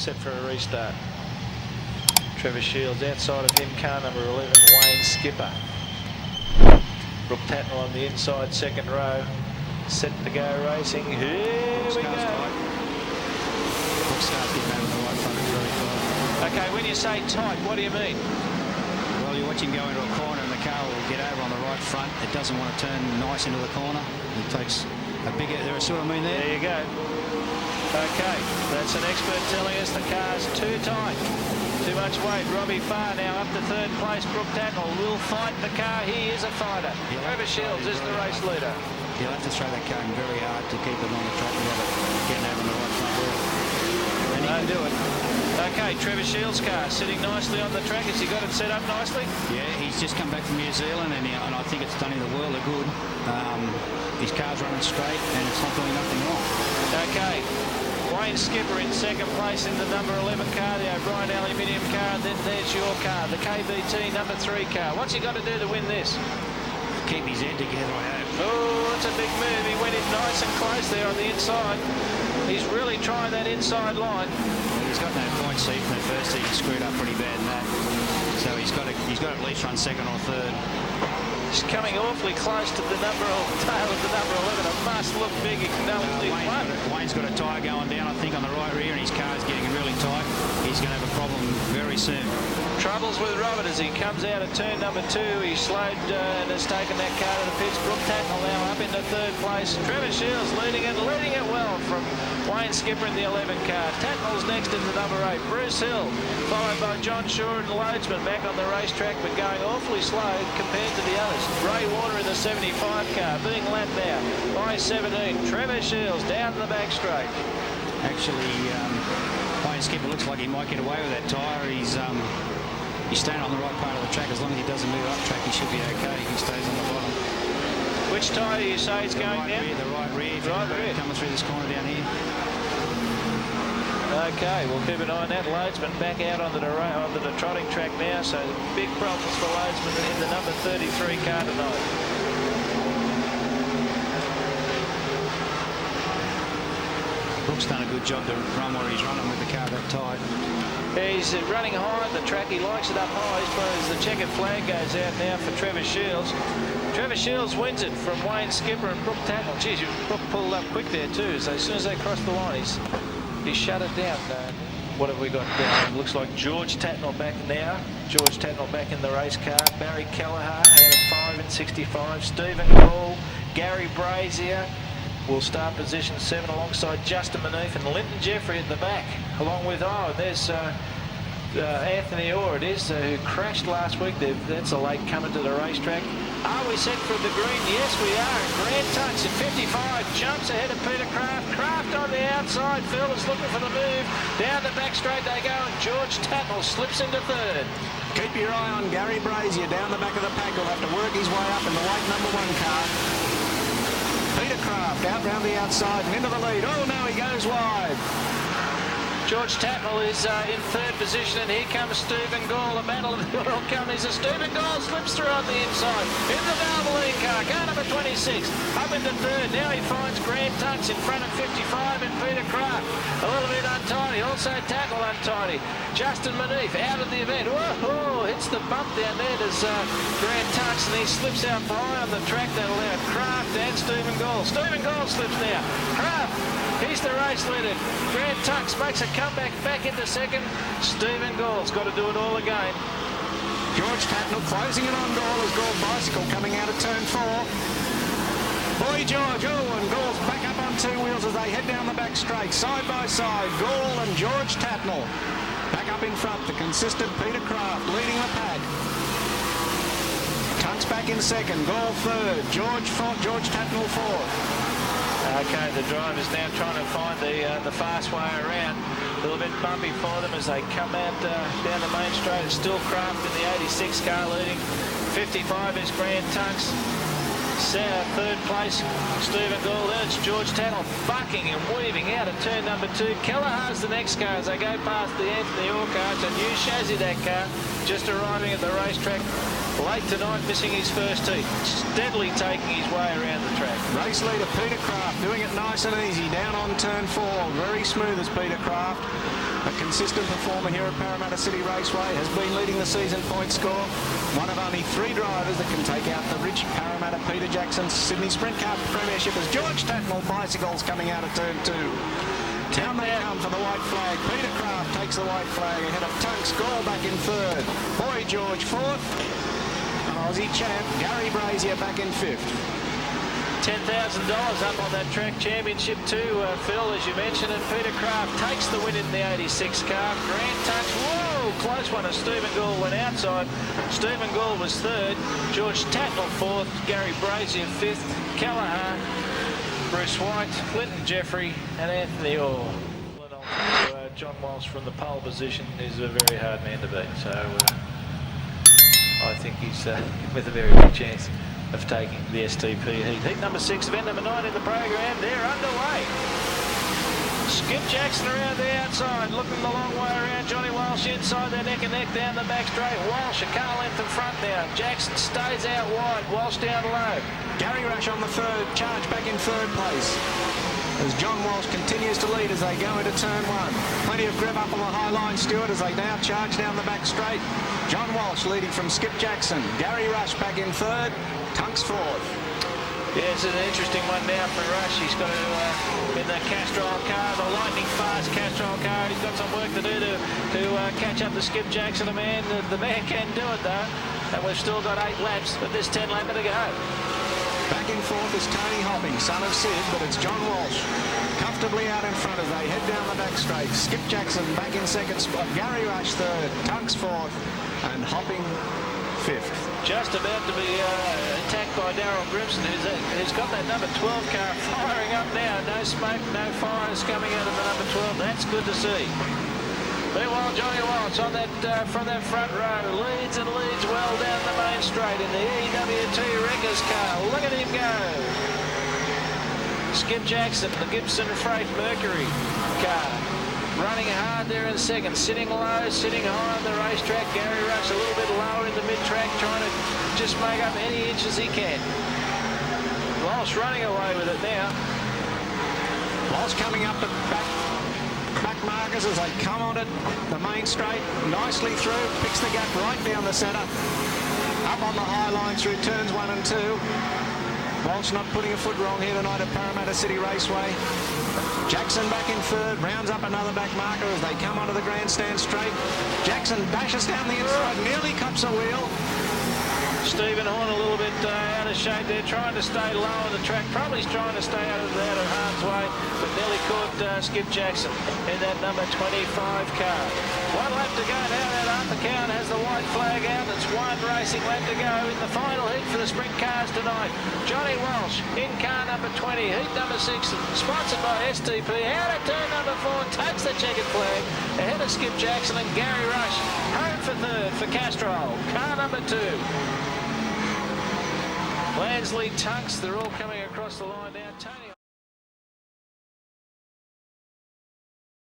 set for a restart. Trevor Shields outside of him, car number 11, Wayne Skipper. Brooke Tatnell on the inside, second row, set to go racing. Here we go. Okay, when you say tight, what do you mean? Well, you watch him go into a corner and the car will get over on the right front. It doesn't want to turn nice into the corner. It takes a bigger, see what I mean there? There you go. Okay, that's an expert telling us the car's too tight. Too much weight. Robbie Farr now up to third place. Brooke Tatnell will fight the car. He is a fighter. Trevor Shields is the race leader. He'll have to throw that car in very hard to keep it on the track without it getting over on the right front wheel. And he can do it. Okay, Trevor Shields' car sitting nicely on the track. Has he got it set up nicely? Yeah, he's just come back from New Zealand and I think it's done him the world of good. His car's running straight and it's not doing nothing wrong. Okay, Wayne Skipper in second place in the number 11 car, the O'Brien aluminium car, and then there's your car, the KBT number 3 car. What's he got to do to win this? Keep his head together, I hope. Oh, that's a big move. He went in nice and close there on the inside. He's really trying that inside line. Well, he's got no points see from the first. He screwed up pretty bad in that. So he's got to at least run second or third. He's coming awfully close to the tail of the number 11. It must look big. He can only Wayne's got a tyre going down, I think, on the right rear, and his car's getting really tight. He's going to have a problem very soon. Troubles with Robert as he comes out of turn number 2. He slowed and has taken that car to the pits. Brooke Tatnell now up into third place. Trevor Shields leading it well from Wayne Skipper in the 11 car. Tatnell's next in the number 8. Bruce Hill, followed by John Shaw and Loadsman back on the racetrack, but going awfully slow compared to the others. Ray Warner in the 75 car, being lapped now by 17. Trevor Shields down the back straight. Actually, Wayne Skipper looks like he might get away with that tyre. He's staying on the right part of the track. As long as he doesn't move up track, he should be okay if he stays on the bottom. Which tyre do you say is going down? The right rear. Right rear. Coming through this corner down here. Okay, we'll keep an eye on that. Loadsman back out onto the trotting track now, so big problems for Loadsman in the number 33 car tonight. Brooks done a good job to run where he's running with the car that tight. He's running high on the track. He likes it up high. I suppose the checkered flag goes out now for Trevor Shields. Trevor Shields wins it from Wayne Skipper and Brooke Tatnell. Geez, Brooke pulled up quick there too. So as soon as they crossed the line, he shut it down. What have we got down? Looks like George Tatnell back now. George Tatnell back in the race car. Barry Kelleher out of 5 and 65. Stephen Gall, Gary Brazier will start position 7 alongside Justin Maneef and Linton Jeffrey at the back, along with, there's Anthony Orr, it is, who crashed last week. That's a late coming to the racetrack. Are we set for the green? Yes, we are. Grant Tunks at 55 jumps ahead of Peter Kraft. Kraft on the outside. Phil is looking for the move. Down the back straight they go, and George Tatnell slips into third. Keep your eye on Gary Brazier down the back of the pack. He'll have to work his way up in the white number 1 car. Peter Kraft out round the outside and into the lead. Oh, no, he goes wide. George Tatnell is in third position, and here comes Stephen Gall, the battle of the oil companies. As Stephen Gall slips through on the inside in the Valvoline car number 26, up into third. Now he finds Grant Tunks in front of 55 and Peter Kraft. A little bit untidy, also Tatnell untidy. Justin Maneef out of the event. Whoa, hits the bump down there. There's Grant Tunks, and he slips out high on the track. That'll allow Kraft and Stephen Gall. Stephen Gall slips now. Kraft, he's the race leader. Grant Tunks makes a comeback back into second. Stephen Gall's got to do it all again. George Tatnell closing it on Gall as Gall bicycle coming out of turn 4. Boy George, and Gall's back up on 2 wheels as they head down the back straight, side by side. Gall and George Tatnell back up in front. The consistent Peter Kraft leading the pack. Tunks back in second, Gall third, George Tatnell fourth. Okay, the driver's now trying to find the fast way around. A little bit bumpy for them as they come out down the main straight. It's still Kraft in the 86 car leading. 55 is Grant Tunks. Third place, Stephen Gall. Then it's George Tatnell bucking and weaving out of turn number 2. Kelleher's the next car as they go past the Anthony Orr car. It's a new chassis, that car, just arriving at the racetrack. Late tonight, missing his first heat. Steadily taking his way around the track. Race leader Peter Craft doing it nice and easy. Down on turn 4. Very smooth as Peter Craft. A consistent performer here at Parramatta City Raceway. Has been leading the season point score. One of only 3 drivers that can take out the rich Parramatta Peter Jackson's Sydney Sprintcar Premiership as George Tatnell bicycles coming out of turn 2. Down they come for the white flag. Peter Craft takes the white flag ahead of Tunks. Gall back in 3rd. Boy George 4th. Aussie champ Gary Brazier back in 5th. $10,000 up on that track championship too, Phil, as you mentioned, and Peter Craft takes the win in the 86 car. Grant touch, whoa, close one as Stephen Gall went outside. Stephen Gall was 3rd, George Tatnell 4th, Gary Brazier 5th, Callaghan, Bruce White, Clinton Jeffrey and Anthony Orr. John Walsh from the pole position is a very hard man to beat, so I think he's with a very good chance of taking the STP heat. Heat number 6, event number 9 in the program. They're underway. Skip Jackson around the outside, looking the long way around. Johnny Walsh inside, their neck and neck down the back straight. Walsh a car length in front now. Jackson stays out wide. Walsh down low. Gary Rush on the 3rd, charge back in 3rd place. As John Walsh continues to lead as they go into turn 1. Plenty of grip up on the high line, Stewart, as they now charge down the back straight. John Walsh leading from Skip Jackson. Gary Rush back in 3rd, Tunks 4th. Yeah, it's an interesting one now for Rush. He's got to, in the Castrol car, the lightning fast Castrol car, he's got some work to do to catch up to Skip Jackson. The man can do it though. And we've still got 8 laps, but there's 10 laps to go. Back in 4th is Tony Hopping, son of Sid, but it's John Walsh comfortably out in front as they head down the back straight. Skip Jackson back in 2nd spot, Gary Rush 3rd, Tunks 4th, and Hopping 5th. Just about to be attacked by Darryl Grimson, who's got that number 12 car firing up now. No smoke, no fires coming out of the number 12. That's good to see. Meanwhile, Johnny Walsh on that from that front row leads and leads well down the main straight in the EWT Wreckers car. Look at him go. Skip Jackson, the Gibson Freight Mercury car, running hard there in 2nd, sitting low, sitting high on the racetrack. Gary Rush a little bit lower in the mid-track, trying to just make up any inches he can. Walsh running away with it now. Walsh coming up the back markers as they come on it, the main straight, nicely through, picks the gap right down the centre. Up on the high line through turns 1 and 2. Walsh not putting a foot wrong here tonight at Parramatta City Raceway. Jackson back in 3rd, rounds up another back marker as they come onto the grandstand straight. Jackson dashes down the inside, nearly cops a wheel. Stephen Horn a little bit out of shape there, trying to stay low on the track. Probably trying to stay out of harm's way, but nearly caught Skip Jackson in that number 25 car. 1 lap to go now. That Arthur Cowan has the white flag out. It's 1 racing lap to go in the final heat for the sprint cars tonight. Johnny Walsh in car number 20, heat number 6, sponsored by STP. Out of turn number 4, takes the checkered flag ahead of Skip Jackson and Gary Rush. Home for 3rd for Castrol, car number 2. Lansley, Tunks, they're all coming across the line now. Tony